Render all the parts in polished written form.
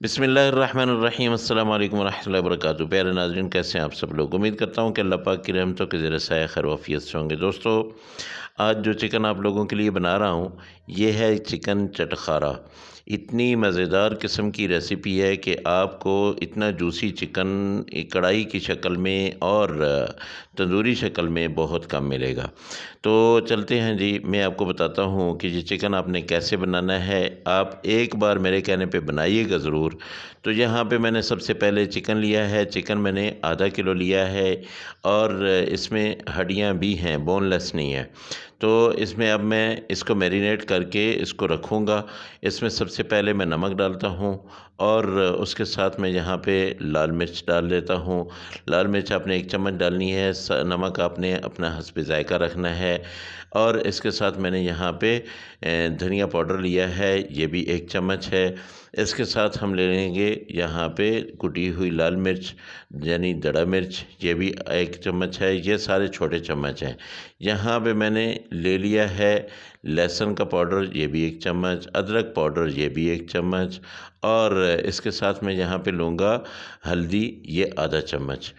बिस्मिल्लाहिर्रहमानिर्रहीम अस्सलाम वालेकुम रहमतुल्लाहि व बरकातुहू। प्यारे नाज़रीन, कैसे हैं आप सब लोग। उम्मीद करता हूँ कि अल्लाह पाक की रहमतों के ज़ेर साया खैर वाफ़ियत से होंगे। दोस्तों, आज जो चिकन आप लोगों के लिए बना रहा हूँ, ये है चिकन चटखारा। इतनी मज़ेदार किस्म की रेसिपी है कि आपको इतना जूसी चिकन कढ़ाई की शक्ल में और तंदूरी शक्ल में बहुत कम मिलेगा। तो चलते हैं जी, मैं आपको बताता हूँ कि ये चिकन आपने कैसे बनाना है। आप एक बार मेरे कहने पे बनाइएगा ज़रूर। तो यहाँ पे मैंने सबसे पहले चिकन लिया है। चिकन मैंने आधा किलो लिया है और इसमें हड्डियाँ भी हैं, बोनलेस नहीं है। तो इसमें अब मैं इसको मैरिनेट करके इसको रखूँगा। इसमें सबसे पहले मैं नमक डालता हूँ और उसके साथ मैं यहाँ पे लाल मिर्च डाल देता हूँ। लाल मिर्च आपने 1 चम्मच डालनी है, नमक आपने अपना हस्ब ज़ायक़ा रखना है। और इसके साथ मैंने यहाँ पे धनिया पाउडर लिया है, ये भी 1 चम्मच है। इसके साथ हम ले लेंगे यहाँ पे कुटी हुई लाल मिर्च यानी दड़ा मिर्च, ये भी 1 चम्मच है। ये सारे छोटे चम्मच हैं। यहाँ पे मैंने ले लिया है लहसुन का पाउडर, ये भी 1 चम्मच, अदरक पाउडर, ये भी 1 चम्मच और इसके साथ मैं यहाँ पे लूँगा हल्दी, ये आधा चम्मच।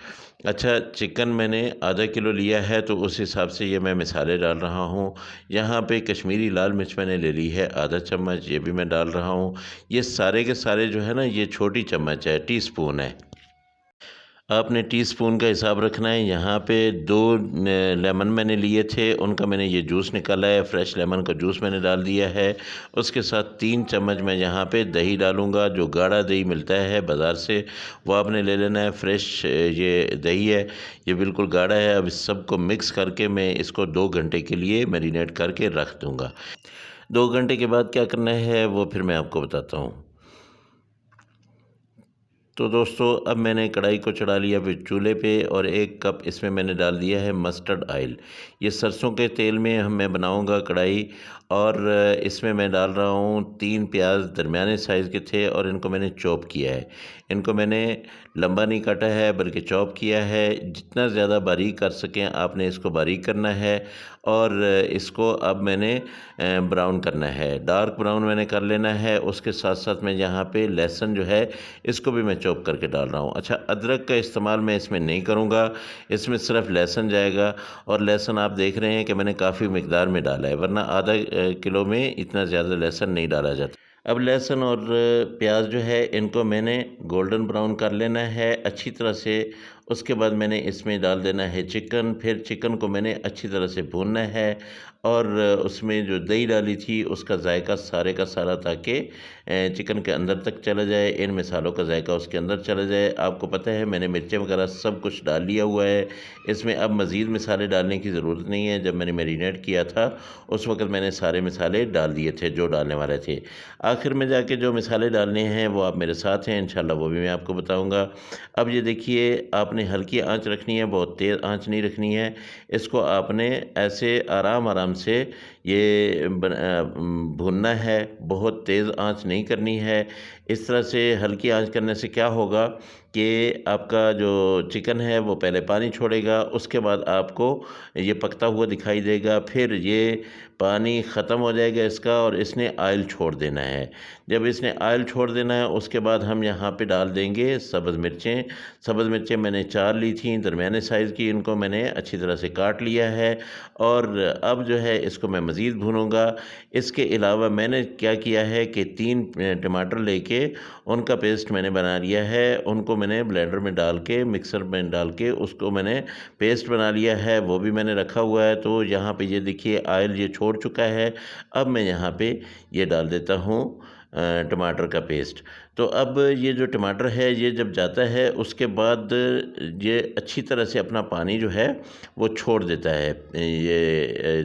अच्छा, चिकन मैंने आधा किलो लिया है तो उस हिसाब से ये मैं मसाले डाल रहा हूँ। यहाँ पे कश्मीरी लाल मिर्च मैंने ले ली है आधा चम्मच, ये भी मैं डाल रहा हूँ। ये सारे के सारे जो है ना, ये छोटी चम्मच है, टीस्पून है। आपने टीस्पून का हिसाब रखना है। यहाँ पे 2 लेमन मैंने लिए थे, उनका मैंने ये जूस निकाला है, फ्रेश लेमन का जूस मैंने डाल दिया है। उसके साथ 3 चम्मच मैं यहाँ पे दही डालूँगा। जो गाढ़ा दही मिलता है बाज़ार से, वो आपने ले लेना है। फ्रेश ये दही है, ये बिल्कुल गाढ़ा है। अब इस सब को मिक्स करके मैं इसको 2 घंटे के लिए मैरिनेट करके रख दूँगा। 2 घंटे के बाद क्या करना है वो फिर मैं आपको बताता हूँ। तो दोस्तों, अब मैंने कढ़ाई को चढ़ा लिया फिर चूल्हे पे और 1 कप इसमें मैंने डाल दिया है मस्टर्ड ऑयल। ये सरसों के तेल में मैं बनाऊंगा कढ़ाई। और इसमें मैं डाल रहा हूँ 3 प्याज दरमियाने साइज़ के थे और इनको मैंने चॉप किया है। इनको मैंने लंबा नहीं काटा है बल्कि चॉप किया है। जितना ज़्यादा बारीक कर सकें आपने इसको बारीक करना है। और इसको अब मैंने ब्राउन करना है, डार्क ब्राउन मैंने कर लेना है। उसके साथ साथ मैं यहाँ पे लहसुन जो है इसको भी मैं चॉप करके डाल रहा हूँ। अच्छा, अदरक का इस्तेमाल मैं इसमें नहीं करूँगा, इसमें सिर्फ लहसुन जाएगा। और लहसुन आप देख रहे हैं कि मैंने काफ़ी मिकदार में डाला है, वरना आधा किलो में इतना ज़्यादा लहसुन नहीं डाला जाता। अब लहसुन और प्याज जो है इनको मैंने गोल्डन ब्राउन कर लेना है अच्छी तरह से। उसके बाद मैंने इसमें डाल देना है चिकन। फिर चिकन को मैंने अच्छी तरह से भूनना है और उसमें जो दही डाली थी उसका जायका सारे का सारा, ताकि चिकन के अंदर तक चला जाए, इन मसालों का जायका उसके अंदर चला जाए। आपको पता है मैंने मिर्चें वगैरह सब कुछ डाल लिया हुआ है। इसमें अब मज़ीद मसाले डालने की ज़रूरत नहीं है। जब मैंने मैरिनेट किया था उस वक्त मैंने सारे मसाले डाल दिए थे जो डालने वाले थे। आखिर में जाके जो मसाले डालने हैं वो आप मेरे साथ हैं, इंशाल्लाह वो भी मैं आपको बताऊंगा। अब ये देखिए, आपने हल्की आंच रखनी है, बहुत तेज़ आंच नहीं रखनी है। इसको आपने ऐसे आराम आराम से ये भुनना है, बहुत तेज़ आंच नहीं करनी है। इस तरह से हल्की आंच करने से क्या होगा कि आपका जो चिकन है वो पहले पानी छोड़ेगा, उसके बाद आपको ये पकता हुआ दिखाई देगा। फिर ये पानी ख़त्म हो जाएगा इसका और इसने ऑयल छोड़ देना है। जब इसने ऑयल छोड़ देना है उसके बाद हम यहाँ पे डाल देंगे सब्ज़ मिर्चें। सब्ज़ मिर्चें मैंने 4 ली थी दरमियाने साइज़ की, इनको मैंने अच्छी तरह से काट लिया है। और अब जो है इसको मैं मज़ीद भूनूंगा। इसके अलावा मैंने क्या किया है कि 3 टमाटर लेके उनका पेस्ट मैंने बना लिया है। उनको मैंने ब्लेंडर में डाल के, मिक्सर में डाल के उसको मैंने पेस्ट बना लिया है, वो भी मैंने रखा हुआ है। तो यहाँ पे ये देखिए ऑयल ये छोड़ चुका है। अब मैं यहाँ पे ये डाल देता हूँ टमाटर का पेस्ट। तो अब ये जो टमाटर है ये जब जाता है उसके बाद ये अच्छी तरह से अपना पानी जो है वो छोड़ देता है। ये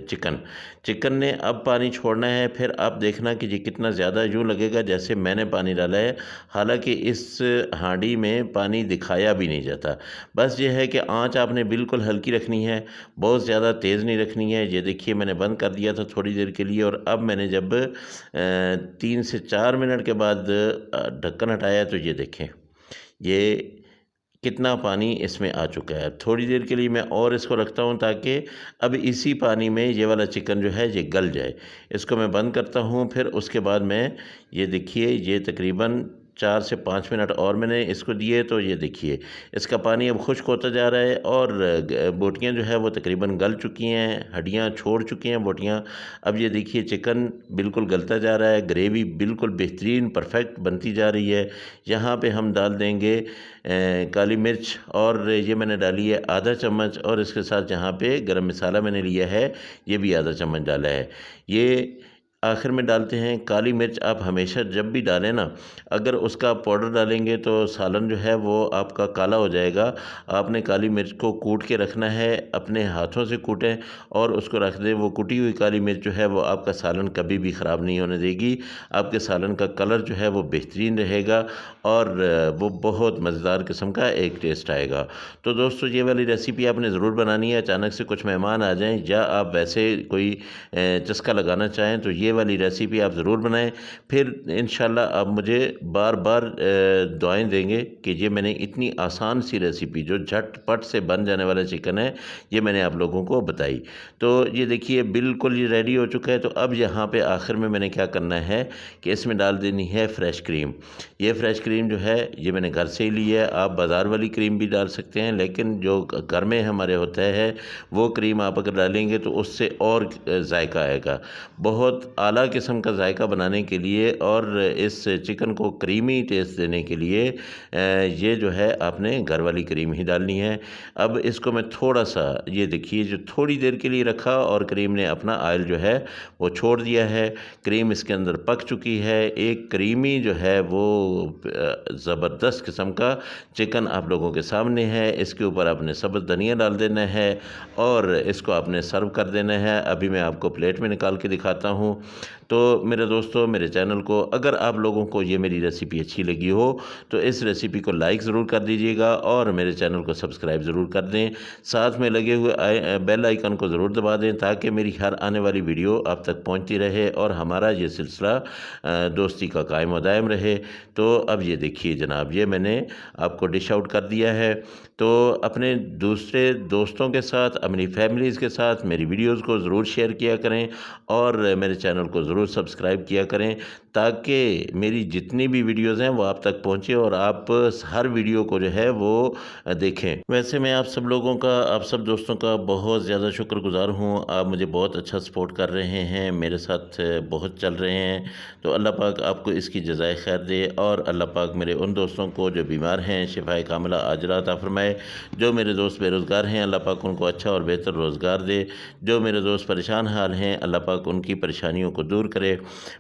चिकन ने अब पानी छोड़ना है। फिर आप देखना कि ये कितना ज़्यादा यूँ लगेगा जैसे मैंने पानी डाला है, हालांकि इस हांडी में पानी दिखाया भी नहीं जाता। बस ये है कि आंच आपने बिल्कुल हल्की रखनी है, बहुत ज़्यादा तेज़ नहीं रखनी है। ये देखिए मैंने बंद कर दिया था थोड़ी देर के लिए और अब मैंने जब 3 से 4 मिनट के बाद ढक्कन हटाया तो ये देखें ये कितना पानी इसमें आ चुका है। थोड़ी देर के लिए मैं और इसको रखता हूँ ताकि अब इसी पानी में ये वाला चिकन जो है ये गल जाए। इसको मैं बंद करता हूँ। फिर उसके बाद मैं ये देखिए ये तकरीबन 4 से 5 मिनट और मैंने इसको दिए, तो ये देखिए इसका पानी अब खुश्क होता जा रहा है और बोटियाँ जो है वो तकरीबन गल चुकी हैं, हड्डियाँ छोड़ चुकी हैं बोटियाँ। अब ये देखिए चिकन बिल्कुल गलता जा रहा है, ग्रेवी बिल्कुल बेहतरीन परफेक्ट बनती जा रही है। यहाँ पे हम डाल देंगे काली मिर्च, और ये मैंने डाली है आधा चम्मच, और इसके साथ यहाँ पे गरम मसाला मैंने लिया है, ये भी आधा चम्मच डाला है। ये आखिर में डालते हैं काली मिर्च। आप हमेशा जब भी डालें ना, अगर उसका आप पाउडर डालेंगे तो सालन जो है वो आपका काला हो जाएगा। आपने काली मिर्च को कूट के रखना है, अपने हाथों से कूटें और उसको रख दें। वो कुटी हुई काली मिर्च जो है वो आपका सालन कभी भी ख़राब नहीं होने देगी। आपके सालन का कलर जो है वो बेहतरीन रहेगा और वो बहुत मज़ेदार किस्म का एक टेस्ट आएगा। तो दोस्तों ये वाली रेसिपी आपने ज़रूर बनानी है। अचानक से कुछ मेहमान आ जाएँ या आप वैसे कोई चस्का लगाना चाहें तो ये वाली रेसिपी आप ज़रूर बनाएं। फिर इंशाल्लाह आप मुझे बार बार दुआएं देंगे कि ये मैंने इतनी आसान सी रेसिपी जो झटपट से बन जाने वाला चिकन है, ये मैंने आप लोगों को बताई। तो ये देखिए बिल्कुल ये रेडी हो चुका है। तो अब यहाँ पे आखिर में मैंने क्या करना है कि इसमें डाल देनी है फ्रेश क्रीम। ये फ्रेश क्रीम जो है ये मैंने घर से ही ली है। आप बाज़ार वाली क्रीम भी डाल सकते हैं, लेकिन जो घर में हमारे होता है वो क्रीम आप अगर डालेंगे तो उससे और जायका आएगा। बहुत आला किस्म का जायका बनाने के लिए और इस चिकन को क्रीमी टेस्ट देने के लिए ये जो है आपने घर वाली क्रीम ही डालनी है। अब इसको मैं थोड़ा सा, ये देखिए जो थोड़ी देर के लिए रखा और क्रीम ने अपना ऑयल जो है वो छोड़ दिया है। क्रीम इसके अंदर पक चुकी है। एक क्रीमी जो है वो ज़बरदस्त किस्म का चिकन आप लोगों के सामने है। इसके ऊपर आपने सब्ज़ धनिया डाल देना है और इसको आपने सर्व कर देना है। अभी मैं आपको प्लेट में निकाल के दिखाता हूँ। तो मेरे दोस्तों, मेरे चैनल को अगर आप लोगों को ये मेरी रेसिपी अच्छी लगी हो तो इस रेसिपी को लाइक ज़रूर कर दीजिएगा और मेरे चैनल को सब्सक्राइब ज़रूर कर दें। साथ में लगे हुए बेल आइकन को ज़रूर दबा दें ताकि मेरी हर आने वाली वीडियो आप तक पहुंचती रहे और हमारा ये सिलसिला दोस्ती का कायम व दायम रहे। तो अब ये देखिए जनाब, ये मैंने आपको डिश आउट कर दिया है। तो अपने दूसरे दोस्तों के साथ, अपनी फैमिलीज़ के साथ मेरी वीडियोज़ को ज़रूर शेयर किया करें और मेरे चैनल को ज़रूर सब्सक्राइब किया करें ताकि मेरी जितनी भी वीडियोज़ हैं वो आप तक पहुँचे और आप हर वीडियो को जो है वो देखें। वैसे मैं आप सब लोगों का, आप सब दोस्तों का बहुत ज़्यादा शुक्रगुज़ार हूँ। आप मुझे बहुत अच्छा सपोर्ट कर रहे हैं, मेरे साथ बहुत चल रहे हैं। तो अल्लाह पाक आपको इसकी जज़ाए खैर दे और अल्लाह पाक मेरे उन दोस्तों को जो बीमार हैं शिफाए कामिला आजिला अता फरमाए। जो मेरे दोस्त बेरोज़गार हैं अल्लाह पाक उनको अच्छा और बेहतर रोज़गार दे। जो मेरे दोस्त परेशान हाल हैं अल्लाह पाक उनकी परेशानियों को दूर करे।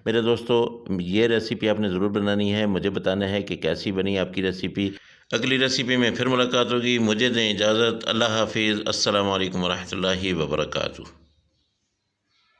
मेरे दोस्तों, ये रेसिपी आपने ज़रूर बनानी है। मुझे बताना है कि कैसी बनी आपकी रेसिपी। अगली रेसिपी में फिर मुलाकात होगी। मुझे दें इजाज़त। अल्लाह हाफिज़। अस्सलामु अलैकुम व रहमतुल्लाहि व बरकातुहू।